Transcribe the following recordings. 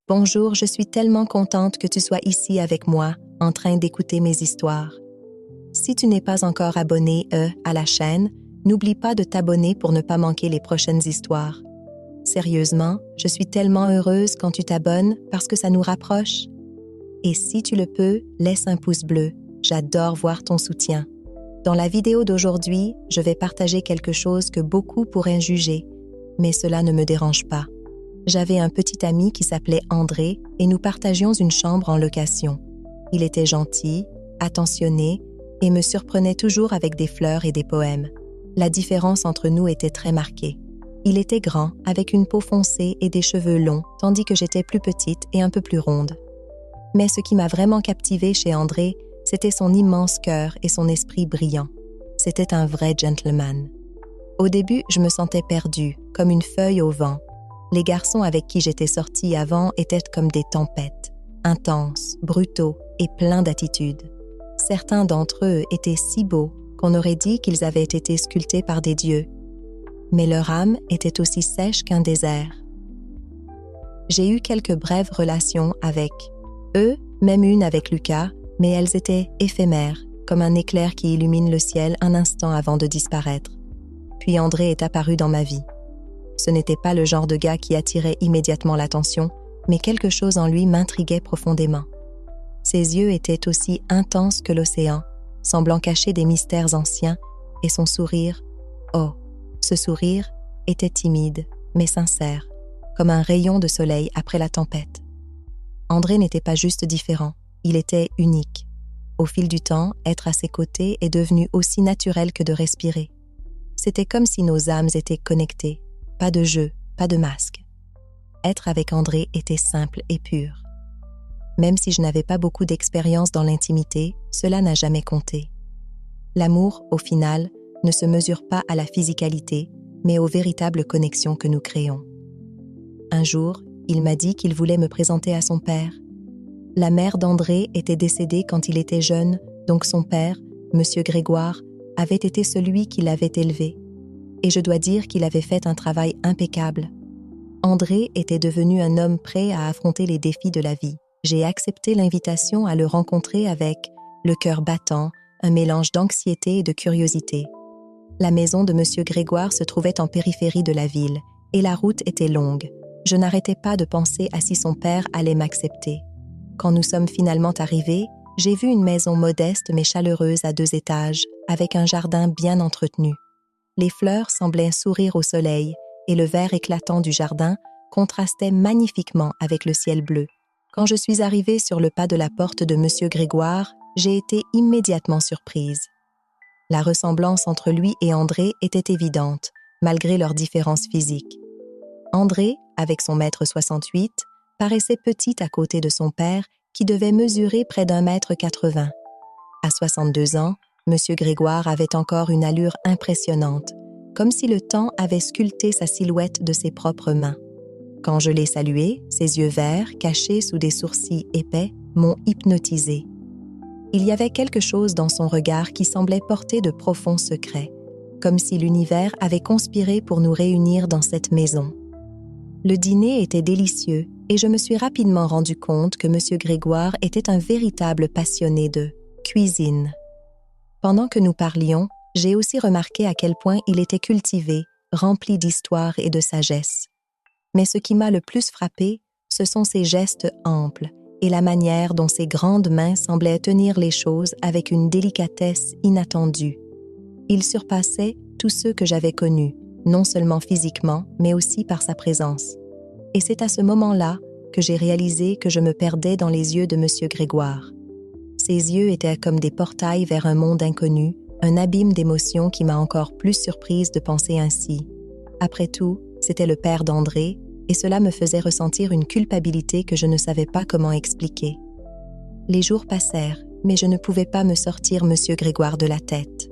Bonjour, je suis tellement contente que tu sois ici avec moi, en train d'écouter mes histoires. Si tu n'es pas encore abonné à la chaîne, n'oublie pas de t'abonner pour ne pas manquer les prochaines histoires. Sérieusement, je suis tellement heureuse quand tu t'abonnes parce que ça nous rapproche. Et si tu le peux, laisse un pouce bleu. J'adore voir ton soutien. Dans la vidéo d'aujourd'hui, je vais partager quelque chose que beaucoup pourraient juger, mais cela ne me dérange pas. J'avais un petit ami qui s'appelait André et nous partagions une chambre en location. Il était gentil, attentionné et me surprenait toujours avec des fleurs et des poèmes. La différence entre nous était très marquée. Il était grand, avec une peau foncée et des cheveux longs, tandis que j'étais plus petite et un peu plus ronde. Mais ce qui m'a vraiment captivée chez André, c'était son immense cœur et son esprit brillant. C'était un vrai gentleman. Au début, je me sentais perdue, comme une feuille au vent. Les garçons avec qui j'étais sortie avant étaient comme des tempêtes, intenses, brutaux et pleins d'attitude. Certains d'entre eux étaient si beaux qu'on aurait dit qu'ils avaient été sculptés par des dieux. Mais leur âme était aussi sèche qu'un désert. J'ai eu quelques brèves relations avec eux, même une avec Lucas, mais elles étaient éphémères, comme un éclair qui illumine le ciel un instant avant de disparaître. Puis André est apparu dans ma vie. Ce n'était pas le genre de gars qui attirait immédiatement l'attention, mais quelque chose en lui m'intriguait profondément. Ses yeux étaient aussi intenses que l'océan, semblant cacher des mystères anciens, et son sourire, ce sourire était timide, mais sincère, comme un rayon de soleil après la tempête. André n'était pas juste différent, il était unique. Au fil du temps, être à ses côtés est devenu aussi naturel que de respirer. C'était comme si nos âmes étaient connectées, pas de jeu, pas de masque. Être avec André était simple et pur. Même si je n'avais pas beaucoup d'expérience dans l'intimité, cela n'a jamais compté. L'amour, au final, ne se mesure pas à la physicalité, mais aux véritables connexions que nous créons. Un jour, il m'a dit qu'il voulait me présenter à son père. La mère d'André était décédée quand il était jeune, donc son père, Monsieur Grégoire, avait été celui qui l'avait élevé. Et je dois dire qu'il avait fait un travail impeccable. André était devenu un homme prêt à affronter les défis de la vie. J'ai accepté l'invitation à le rencontrer avec le cœur battant, un mélange d'anxiété et de curiosité. La maison de Monsieur Grégoire se trouvait en périphérie de la ville, et la route était longue. Je n'arrêtais pas de penser à si son père allait m'accepter. Quand nous sommes finalement arrivés, j'ai vu une maison modeste mais chaleureuse à 2 étages, avec un jardin bien entretenu. Les fleurs semblaient sourire au soleil, et le vert éclatant du jardin contrastait magnifiquement avec le ciel bleu. Quand je suis arrivée sur le pas de la porte de Monsieur Grégoire, j'ai été immédiatement surprise. La ressemblance entre lui et André était évidente, malgré leurs différences physiques. André, avec son 1,68 m, paraissait petit à côté de son père, qui devait mesurer près d'1,80 m. À 62 ans, Monsieur Grégoire avait encore une allure impressionnante, comme si le temps avait sculpté sa silhouette de ses propres mains. Quand je l'ai salué, ses yeux verts, cachés sous des sourcils épais, m'ont hypnotisé. Il y avait quelque chose dans son regard qui semblait porter de profonds secrets, comme si l'univers avait conspiré pour nous réunir dans cette maison. Le dîner était délicieux et je me suis rapidement rendu compte que Monsieur Grégoire était un véritable passionné de cuisine. Pendant que nous parlions, j'ai aussi remarqué à quel point il était cultivé, rempli d'histoire et de sagesse. Mais ce qui m'a le plus frappé, ce sont ses gestes amples et la manière dont ses grandes mains semblaient tenir les choses avec une délicatesse inattendue. Il surpassait tous ceux que j'avais connus, non seulement physiquement, mais aussi par sa présence. Et c'est à ce moment-là que j'ai réalisé que je me perdais dans les yeux de Monsieur Grégoire. Ses yeux étaient comme des portails vers un monde inconnu, un abîme d'émotions qui m'a encore plus surprise de penser ainsi. Après tout, c'était le père d'André, et cela me faisait ressentir une culpabilité que je ne savais pas comment expliquer. Les jours passèrent, mais je ne pouvais pas me sortir Monsieur Grégoire de la tête.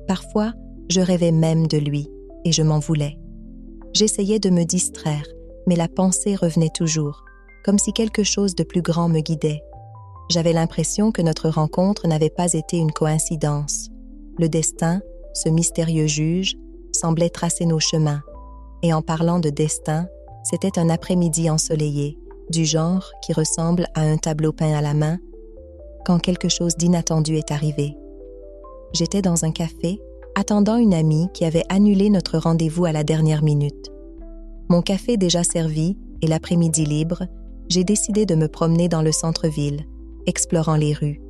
Parfois, je rêvais même de lui, et je m'en voulais. J'essayais de me distraire, mais la pensée revenait toujours, comme si quelque chose de plus grand me guidait. J'avais l'impression que notre rencontre n'avait pas été une coïncidence. Le destin, ce mystérieux juge, semblait tracer nos chemins. Et en parlant de destin, c'était un après-midi ensoleillé, du genre qui ressemble à un tableau peint à la main, quand quelque chose d'inattendu est arrivé. J'étais dans un café, attendant une amie qui avait annulé notre rendez-vous à la dernière minute. Mon café déjà servi et l'après-midi libre, j'ai décidé de me promener dans le centre-ville, explorant les rues.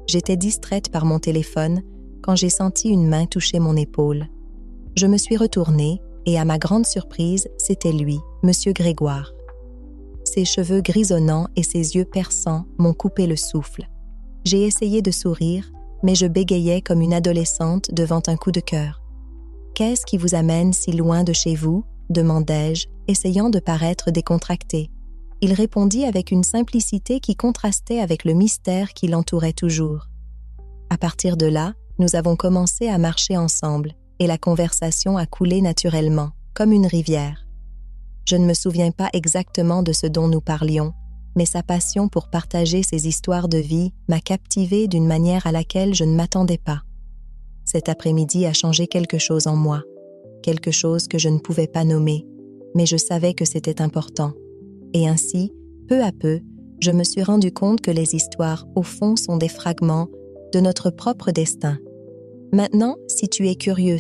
J'étais distraite par mon téléphone quand j'ai senti une main toucher mon épaule. Je me suis retournée et à ma grande surprise, c'était lui, Monsieur Grégoire. Ses cheveux grisonnants et ses yeux perçants m'ont coupé le souffle. J'ai essayé de sourire, mais je bégayais comme une adolescente devant un coup de cœur. « Qu'est-ce qui vous amène si loin de chez vous ?» demandai-je, essayant de paraître décontractée. Il répondit avec une simplicité qui contrastait avec le mystère qui l'entourait toujours. À partir de là, nous avons commencé à marcher ensemble et la conversation a coulé naturellement, comme une rivière. Je ne me souviens pas exactement de ce dont nous parlions, mais sa passion pour partager ses histoires de vie m'a captivée d'une manière à laquelle je ne m'attendais pas. Cet après-midi a changé quelque chose en moi, quelque chose que je ne pouvais pas nommer, mais je savais que c'était important. Et ainsi, peu à peu, je me suis rendu compte que les histoires, au fond, sont des fragments de notre propre destin. Maintenant, si tu es curieux,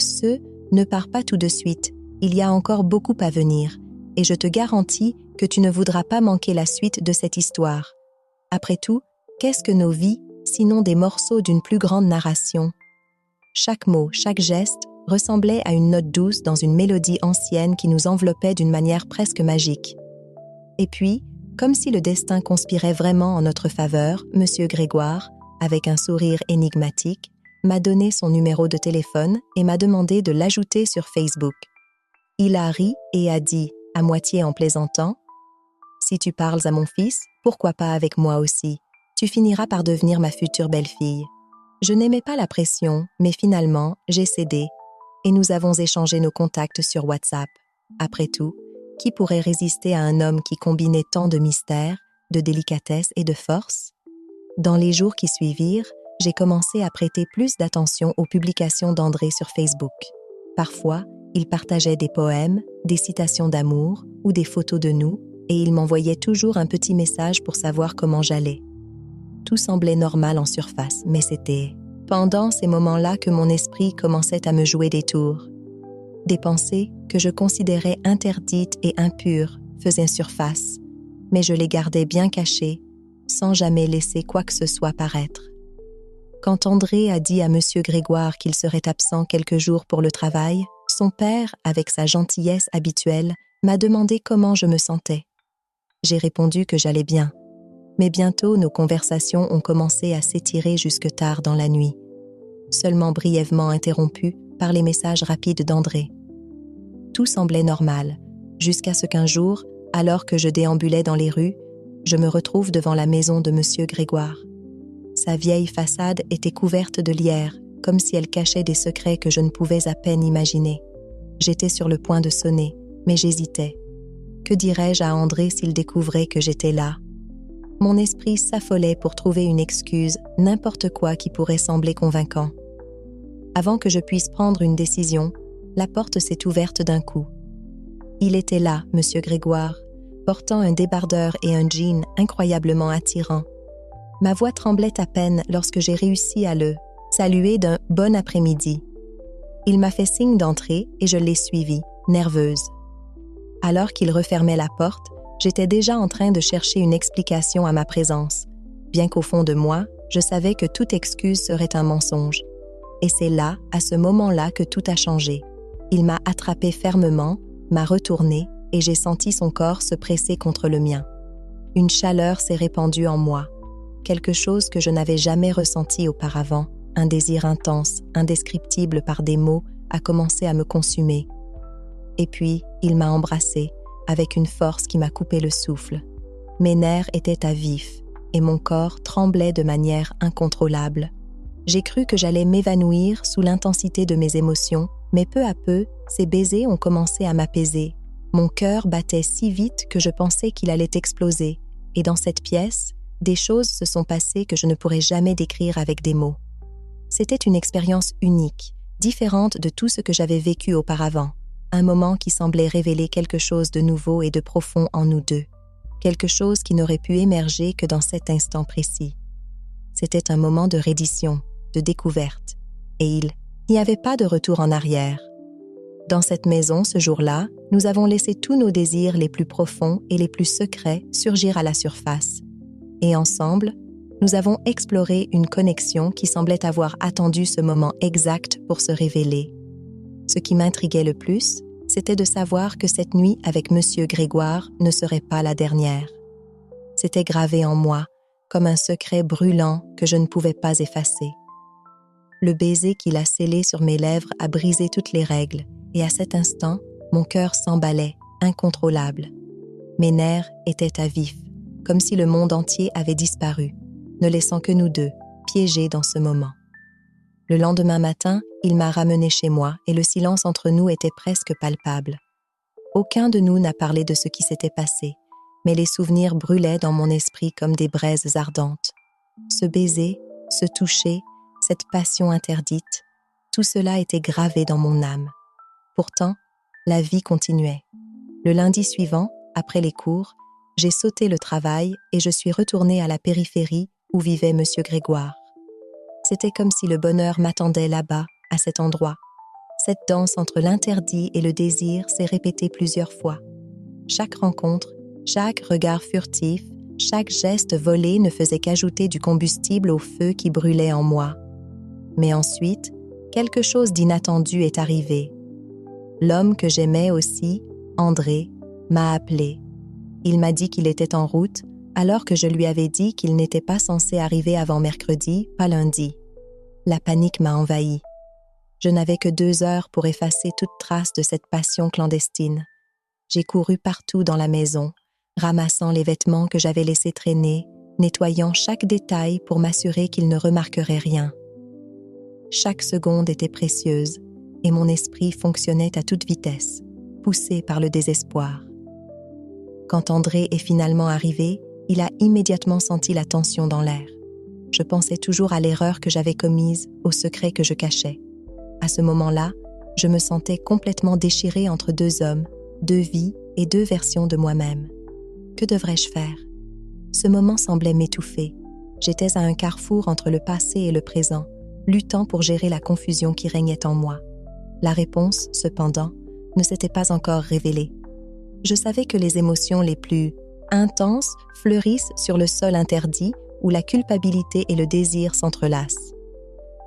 ne pars pas tout de suite, il y a encore beaucoup à venir, et je te garantis que tu ne voudras pas manquer la suite de cette histoire. Après tout, qu'est-ce que nos vies, sinon des morceaux d'une plus grande narration? Chaque mot, chaque geste ressemblait à une note douce dans une mélodie ancienne qui nous enveloppait d'une manière presque magique. Et puis, comme si le destin conspirait vraiment en notre faveur, Monsieur Grégoire, avec un sourire énigmatique, m'a donné son numéro de téléphone et m'a demandé de l'ajouter sur Facebook. Il a ri et a dit, à moitié en plaisantant, « Si tu parles à mon fils, pourquoi pas avec moi aussi? Tu finiras par devenir ma future belle-fille. » Je n'aimais pas la pression, mais finalement, j'ai cédé, et nous avons échangé nos contacts sur WhatsApp. Après tout, qui pourrait résister à un homme qui combinait tant de mystère, de délicatesse et de force? Dans les jours qui suivirent, j'ai commencé à prêter plus d'attention aux publications d'André sur Facebook. Parfois, il partageait des poèmes, des citations d'amour ou des photos de nous, et il m'envoyait toujours un petit message pour savoir comment j'allais. Tout semblait normal en surface, mais c'était pendant ces moments-là que mon esprit commençait à me jouer des tours. Des pensées que je considérais interdites et impures faisaient surface, mais je les gardais bien cachées, sans jamais laisser quoi que ce soit paraître. Quand André a dit à Monsieur Grégoire qu'il serait absent quelques jours pour le travail, son père, avec sa gentillesse habituelle, m'a demandé comment je me sentais. J'ai répondu que j'allais bien. Mais bientôt, nos conversations ont commencé à s'étirer jusque tard dans la nuit, seulement brièvement interrompues par les messages rapides d'André. Tout semblait normal, jusqu'à ce qu'un jour, alors que je déambulais dans les rues, je me retrouve devant la maison de Monsieur Grégoire. Sa vieille façade était couverte de lierre, comme si elle cachait des secrets que je ne pouvais à peine imaginer. J'étais sur le point de sonner, mais j'hésitais. Que dirais-je à André s'il découvrait que j'étais là? Mon esprit s'affolait pour trouver une excuse, n'importe quoi qui pourrait sembler convaincant. Avant que je puisse prendre une décision, la porte s'est ouverte d'un coup. Il était là, Monsieur Grégoire, portant un débardeur et un jean incroyablement attirants. Ma voix tremblait à peine lorsque j'ai réussi à le saluer d'un « bon après-midi ». Il m'a fait signe d'entrer et je l'ai suivi, nerveuse. Alors qu'il refermait la porte, j'étais déjà en train de chercher une explication à ma présence, bien qu'au fond de moi, je savais que toute excuse serait un mensonge. Et c'est là, à ce moment-là, que tout a changé. Il m'a attrapé fermement, m'a retourné et j'ai senti son corps se presser contre le mien. Une chaleur s'est répandue en moi, quelque chose que je n'avais jamais ressenti auparavant, un désir intense, indescriptible par des mots, a commencé à me consumer. Et puis, il m'a embrassée, avec une force qui m'a coupé le souffle. Mes nerfs étaient à vif et mon corps tremblait de manière incontrôlable. J'ai cru que j'allais m'évanouir sous l'intensité de mes émotions, mais peu à peu, ces baisers ont commencé à m'apaiser. Mon cœur battait si vite que je pensais qu'il allait exploser, et dans cette pièce, des choses se sont passées que je ne pourrais jamais décrire avec des mots. C'était une expérience unique, différente de tout ce que j'avais vécu auparavant, un moment qui semblait révéler quelque chose de nouveau et de profond en nous deux, quelque chose qui n'aurait pu émerger que dans cet instant précis. C'était un moment de reddition, de découverte, et il n'y avait pas de retour en arrière. Dans cette maison, ce jour-là, nous avons laissé tous nos désirs les plus profonds et les plus secrets surgir à la surface. Et ensemble, nous avons exploré une connexion qui semblait avoir attendu ce moment exact pour se révéler. Ce qui m'intriguait le plus, c'était de savoir que cette nuit avec Monsieur Grégoire ne serait pas la dernière. C'était gravé en moi, comme un secret brûlant que je ne pouvais pas effacer. Le baiser qu'il a scellé sur mes lèvres a brisé toutes les règles, et à cet instant, mon cœur s'emballait, incontrôlable. Mes nerfs étaient à vif, comme si le monde entier avait disparu, ne laissant que nous deux, piégés dans ce moment. Le lendemain matin, il m'a ramené chez moi et le silence entre nous était presque palpable. Aucun de nous n'a parlé de ce qui s'était passé, mais les souvenirs brûlaient dans mon esprit comme des braises ardentes. Ce baiser, ce toucher, cette passion interdite, tout cela était gravé dans mon âme. Pourtant, la vie continuait. Le lundi suivant, après les cours, j'ai sauté le travail et je suis retournée à la périphérie où vivait Monsieur Grégoire. C'était comme si le bonheur m'attendait là-bas, à cet endroit. Cette danse entre l'interdit et le désir s'est répétée plusieurs fois. Chaque rencontre, chaque regard furtif, chaque geste volé ne faisait qu'ajouter du combustible au feu qui brûlait en moi. Mais ensuite, quelque chose d'inattendu est arrivé. L'homme que j'aimais aussi, André, m'a appelé. Il m'a dit qu'il était en route, alors que je lui avais dit qu'il n'était pas censé arriver avant mercredi, pas lundi. La panique m'a envahi. Je n'avais que 2 heures pour effacer toute trace de cette passion clandestine. J'ai couru partout dans la maison, ramassant les vêtements que j'avais laissés traîner, nettoyant chaque détail pour m'assurer qu'il ne remarquerait rien. Chaque seconde était précieuse et mon esprit fonctionnait à toute vitesse, poussé par le désespoir. Quand André est finalement arrivé, il a immédiatement senti la tension dans l'air. Je pensais toujours à l'erreur que j'avais commise, au secret que je cachais. À ce moment-là, je me sentais complètement déchirée entre 2 hommes, 2 vies et 2 versions de moi-même. Que devrais-je faire? Ce moment semblait m'étouffer. J'étais à un carrefour entre le passé et le présent, luttant pour gérer la confusion qui régnait en moi. La réponse, cependant, ne s'était pas encore révélée. Je savais que les émotions les plus intenses fleurissent sur le sol interdit où la culpabilité et le désir s'entrelacent.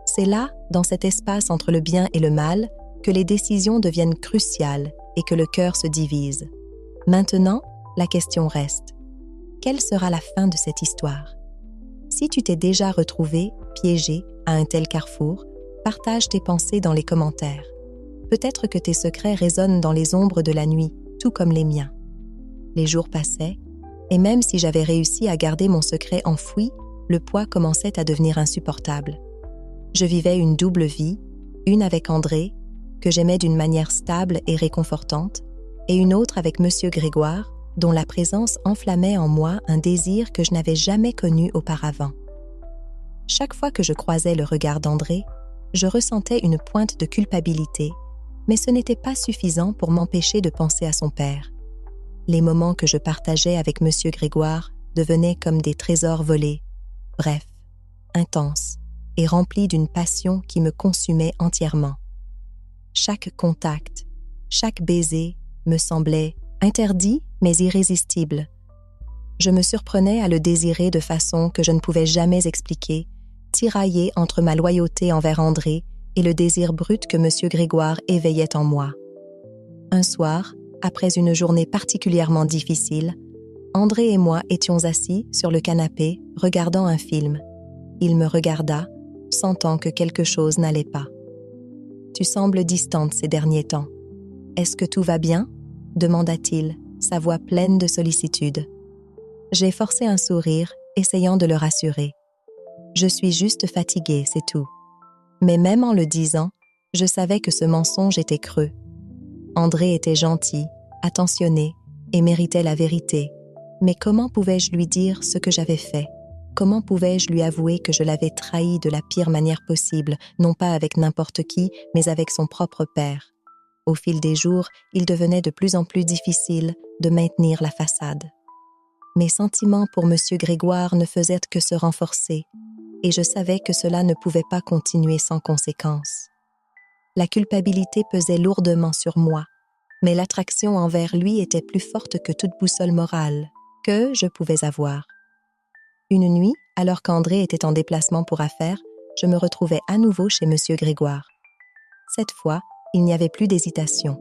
C'est là, dans cet espace entre le bien et le mal, que les décisions deviennent cruciales et que le cœur se divise. Maintenant, la question reste. Quelle sera la fin de cette histoire? Si tu t'es déjà retrouvé, piégé, à un tel carrefour, partage tes pensées dans les commentaires. Peut-être que tes secrets résonnent dans les ombres de la nuit, tout comme les miens. Les jours passaient, et même si j'avais réussi à garder mon secret enfoui, le poids commençait à devenir insupportable. Je vivais une double vie, une avec André, que j'aimais d'une manière stable et réconfortante, et une autre avec Monsieur Grégoire, dont la présence enflammait en moi un désir que je n'avais jamais connu auparavant. Chaque fois que je croisais le regard d'André, je ressentais une pointe de culpabilité, mais ce n'était pas suffisant pour m'empêcher de penser à son père. Les moments que je partageais avec Monsieur Grégoire devenaient comme des trésors volés, brefs, intenses et remplis d'une passion qui me consumait entièrement. Chaque contact, chaque baiser me semblait interdit mais irrésistible. Je me surprenais à le désirer de façon que je ne pouvais jamais expliquer, tiraillée entre ma loyauté envers André et le désir brut que Monsieur Grégoire éveillait en moi. Un soir, après une journée particulièrement difficile, André et moi étions assis sur le canapé, regardant un film. Il me regarda, sentant que quelque chose n'allait pas. « Tu sembles distante ces derniers temps. Est-ce que tout va bien ?» demanda-t-il, sa voix pleine de sollicitude. J'ai forcé un sourire, essayant de le rassurer. « Je suis juste fatiguée, c'est tout. » Mais même en le disant, je savais que ce mensonge était creux. André était gentil, attentionné et méritait la vérité. Mais comment pouvais-je lui dire ce que j'avais fait? Comment pouvais-je lui avouer que je l'avais trahi de la pire manière possible, non pas avec n'importe qui, mais avec son propre père? Au fil des jours, il devenait de plus en plus difficile de maintenir la façade. Mes sentiments pour M. Grégoire ne faisaient que se renforcer, et je savais que cela ne pouvait pas continuer sans conséquence. La culpabilité pesait lourdement sur moi, mais l'attraction envers lui était plus forte que toute boussole morale que je pouvais avoir. Une nuit, alors qu'André était en déplacement pour affaires, je me retrouvais à nouveau chez M. Grégoire. Cette fois, il n'y avait plus d'hésitation.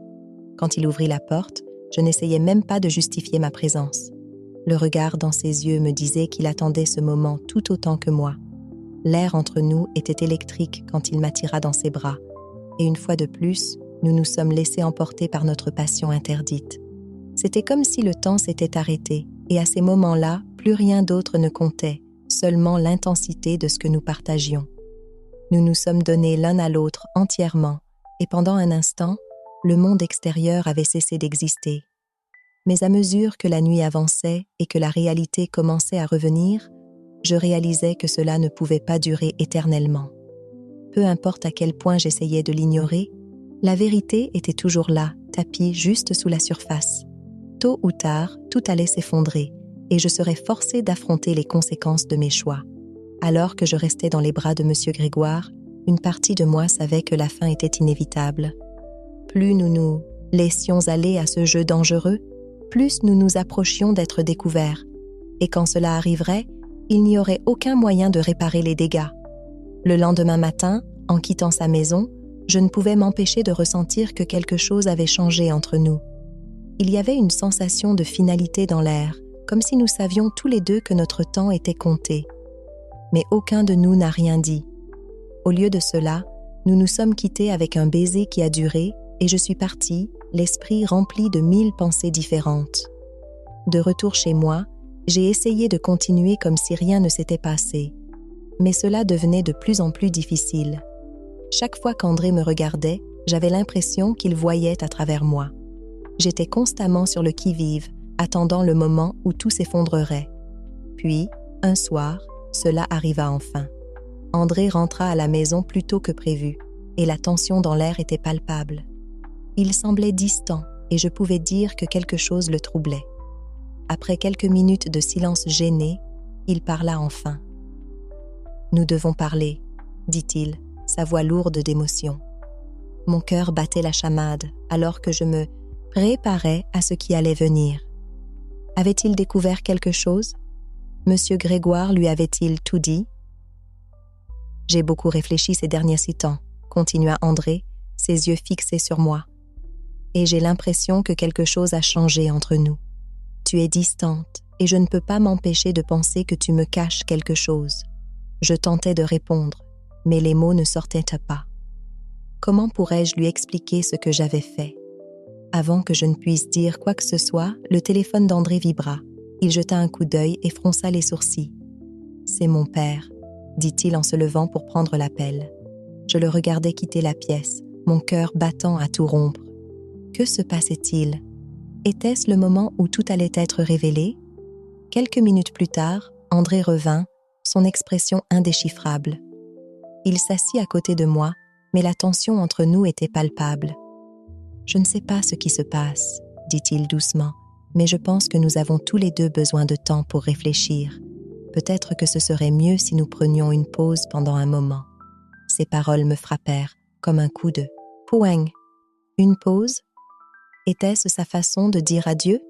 Quand il ouvrit la porte, je n'essayais même pas de justifier ma présence. Le regard dans ses yeux me disait qu'il attendait ce moment tout autant que moi. L'air entre nous était électrique quand il m'attira dans ses bras, et une fois de plus, nous nous sommes laissés emporter par notre passion interdite. C'était comme si le temps s'était arrêté, et à ces moments-là, plus rien d'autre ne comptait, seulement l'intensité de ce que nous partagions. Nous nous sommes donnés l'un à l'autre entièrement, et pendant un instant, le monde extérieur avait cessé d'exister. Mais à mesure que la nuit avançait et que la réalité commençait à revenir, je réalisais que cela ne pouvait pas durer éternellement. Peu importe à quel point j'essayais de l'ignorer, la vérité était toujours là, tapie juste sous la surface. Tôt ou tard, tout allait s'effondrer, et je serais forcée d'affronter les conséquences de mes choix. Alors que je restais dans les bras de M. Grégoire, une partie de moi savait que la fin était inévitable. Plus nous nous laissions aller à ce jeu dangereux, plus nous nous approchions d'être découverts. Et quand cela arriverait, il n'y aurait aucun moyen de réparer les dégâts. Le lendemain matin, en quittant sa maison, je ne pouvais m'empêcher de ressentir que quelque chose avait changé entre nous. Il y avait une sensation de finalité dans l'air, comme si nous savions tous les deux que notre temps était compté. Mais aucun de nous n'a rien dit. Au lieu de cela, nous nous sommes quittés avec un baiser qui a duré, et je suis partie, l'esprit rempli de 1000 pensées différentes. De retour chez moi, j'ai essayé de continuer comme si rien ne s'était passé. Mais cela devenait de plus en plus difficile. Chaque fois qu'André me regardait, j'avais l'impression qu'il voyait à travers moi. J'étais constamment sur le qui-vive, attendant le moment où tout s'effondrerait. Puis, un soir, cela arriva enfin. André rentra à la maison plus tôt que prévu, et la tension dans l'air était palpable. Il semblait distant, et je pouvais dire que quelque chose le troublait. Après quelques minutes de silence gêné, il parla enfin. « Nous devons parler, » dit-il, sa voix lourde d'émotion. Mon cœur battait la chamade, alors que je me préparais à ce qui allait venir. Avait-il découvert quelque chose? Monsieur Grégoire lui avait-il tout dit? J'ai beaucoup réfléchi ces derniers temps, continua André, ses yeux fixés sur moi. Et j'ai l'impression que quelque chose a changé entre nous. Tu es distante, et je ne peux pas m'empêcher de penser que tu me caches quelque chose. Je tentais de répondre, mais les mots ne sortaient pas. Comment pourrais-je lui expliquer ce que j'avais fait? Avant que je ne puisse dire quoi que ce soit, le téléphone d'André vibra. Il jeta un coup d'œil et fronça les sourcils. « C'est mon père », dit-il en se levant pour prendre l'appel. Je le regardais quitter la pièce, mon cœur battant à tout rompre. Que se passait-il? Était-ce le moment où tout allait être révélé? Quelques minutes plus tard, André revint, son expression indéchiffrable. Il s'assit à côté de moi, mais la tension entre nous était palpable. « Je ne sais pas ce qui se passe, » dit-il doucement, « mais je pense que nous avons tous les deux besoin de temps pour réfléchir. Peut-être que ce serait mieux si nous prenions une pause pendant un moment. » Ces paroles me frappèrent, comme un coup de « poing ». Une pause? Était-ce sa façon de dire adieu?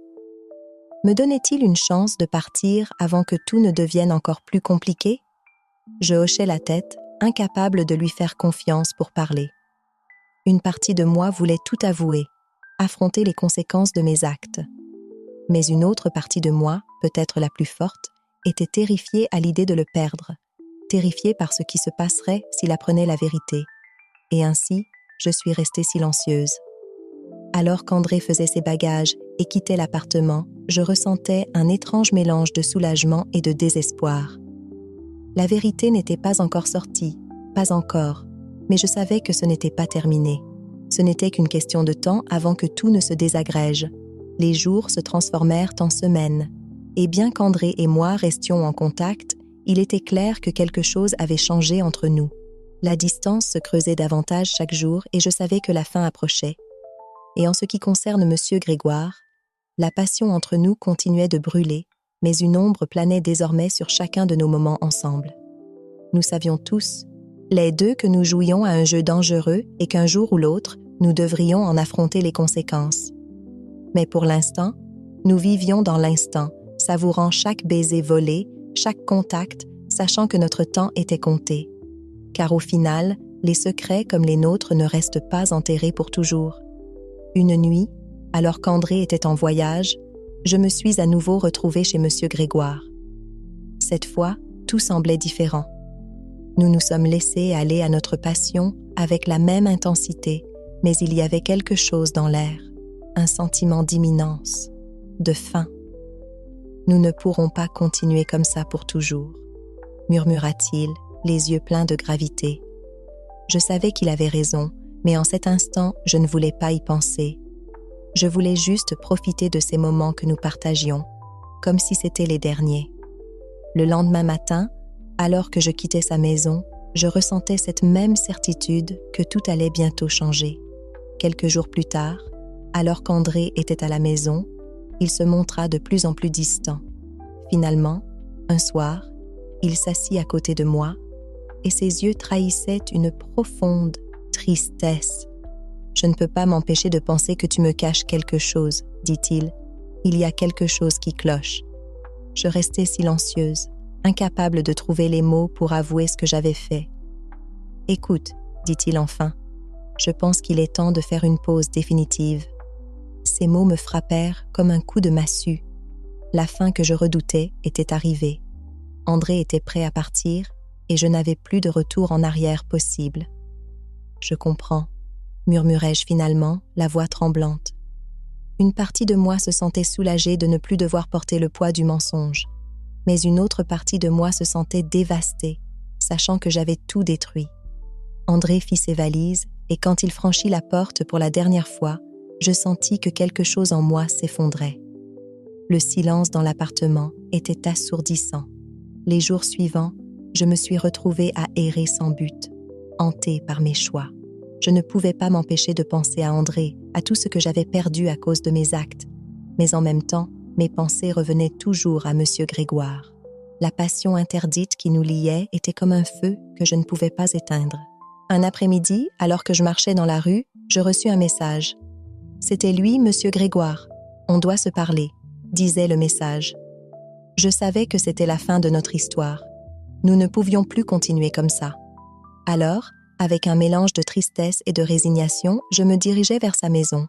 Me donnait-il une chance de partir avant que tout ne devienne encore plus compliqué? Je hochais la tête, incapable de lui faire confiance pour parler. Une partie de moi voulait tout avouer, affronter les conséquences de mes actes. Mais une autre partie de moi, peut-être la plus forte, était terrifiée à l'idée de le perdre, terrifiée par ce qui se passerait s'il apprenait la vérité. Et ainsi, je suis restée silencieuse. Alors qu'André faisait ses bagages et quittait l'appartement, je ressentais un étrange mélange de soulagement et de désespoir. La vérité n'était pas encore sortie, pas encore, mais je savais que ce n'était pas terminé. Ce n'était qu'une question de temps avant que tout ne se désagrège. Les jours se transformèrent en semaines, et bien qu'André et moi restions en contact, il était clair que quelque chose avait changé entre nous. La distance se creusait davantage chaque jour et je savais que la fin approchait. Et en ce qui concerne M. Grégoire, la passion entre nous continuait de brûler, mais une ombre planait désormais sur chacun de nos moments ensemble. Nous savions tous, les deux, que nous jouions à un jeu dangereux et qu'un jour ou l'autre, nous devrions en affronter les conséquences. Mais pour l'instant, nous vivions dans l'instant, savourant chaque baiser volé, chaque contact, sachant que notre temps était compté. Car au final, les secrets comme les nôtres ne restent pas enterrés pour toujours. Une nuit, alors qu'André était en voyage, je me suis à nouveau retrouvée chez M. Grégoire. Cette fois, tout semblait différent. Nous nous sommes laissés aller à notre passion avec la même intensité, mais il y avait quelque chose dans l'air, un sentiment d'imminence, de fin. « Nous ne pourrons pas continuer comme ça pour toujours », murmura-t-il, les yeux pleins de gravité. Je savais qu'il avait raison, mais en cet instant, je ne voulais pas y penser. Je voulais juste profiter de ces moments que nous partagions, comme si c'étaient les derniers. Le lendemain matin, alors que je quittais sa maison, je ressentais cette même certitude que tout allait bientôt changer. Quelques jours plus tard, alors qu'André était à la maison, il se montra de plus en plus distant. Finalement, un soir, il s'assit à côté de moi et ses yeux trahissaient une profonde tristesse. « Je ne peux pas m'empêcher de penser que tu me caches quelque chose, » dit-il. « Il y a quelque chose qui cloche. » Je restais silencieuse, incapable de trouver les mots pour avouer ce que j'avais fait. « Écoute, » dit-il enfin, « je pense qu'il est temps de faire une pause définitive. » Ces mots me frappèrent comme un coup de massue. La fin que je redoutais était arrivée. André était prêt à partir et je n'avais plus de retour en arrière possible. « Je comprends », murmurai-je finalement, la voix tremblante. Une partie de moi se sentait soulagée de ne plus devoir porter le poids du mensonge, mais une autre partie de moi se sentait dévastée, sachant que j'avais tout détruit. André fit ses valises et quand il franchit la porte pour la dernière fois, je sentis que quelque chose en moi s'effondrait. Le silence dans l'appartement était assourdissant. Les jours suivants, je me suis retrouvée à errer sans but, hantée par mes choix. Je ne pouvais pas m'empêcher de penser à André, à tout ce que j'avais perdu à cause de mes actes, mais en même temps, mes pensées revenaient toujours à M. Grégoire. La passion interdite qui nous liait était comme un feu que je ne pouvais pas éteindre. Un après-midi, alors que je marchais dans la rue, je reçus un message. C'était lui, M. Grégoire. « On doit se parler », disait le message. Je savais que c'était la fin de notre histoire. Nous ne pouvions plus continuer comme ça. Alors, avec un mélange de tristesse et de résignation, je me dirigeais vers sa maison.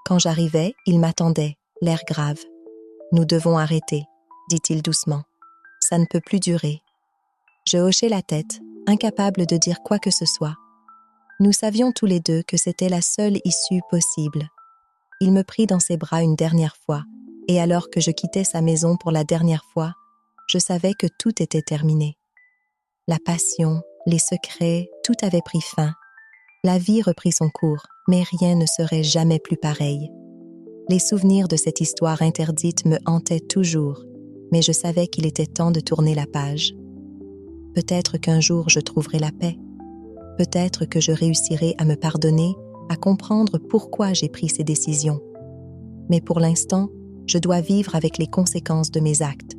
Quand j'arrivais, il m'attendait, l'air grave. « Nous devons arrêter », dit-il doucement. « Ça ne peut plus durer. » Je hochai la tête, incapable de dire quoi que ce soit. Nous savions tous les deux que c'était la seule issue possible. Il me prit dans ses bras une dernière fois, et alors que je quittais sa maison pour la dernière fois, je savais que tout était terminé. La passion, les secrets, tout avait pris fin. La vie reprit son cours, mais rien ne serait jamais plus pareil. Les souvenirs de cette histoire interdite me hantaient toujours, mais je savais qu'il était temps de tourner la page. Peut-être qu'un jour je trouverai la paix. Peut-être que je réussirai à me pardonner, à comprendre pourquoi j'ai pris ces décisions. Mais pour l'instant, je dois vivre avec les conséquences de mes actes.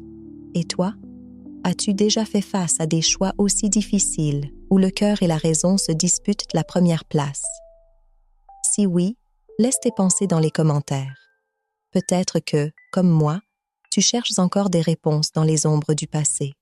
Et toi? As-tu déjà fait face à des choix aussi difficiles où le cœur et la raison se disputent la première place? Si oui, laisse tes pensées dans les commentaires. Peut-être que, comme moi, tu cherches encore des réponses dans les ombres du passé.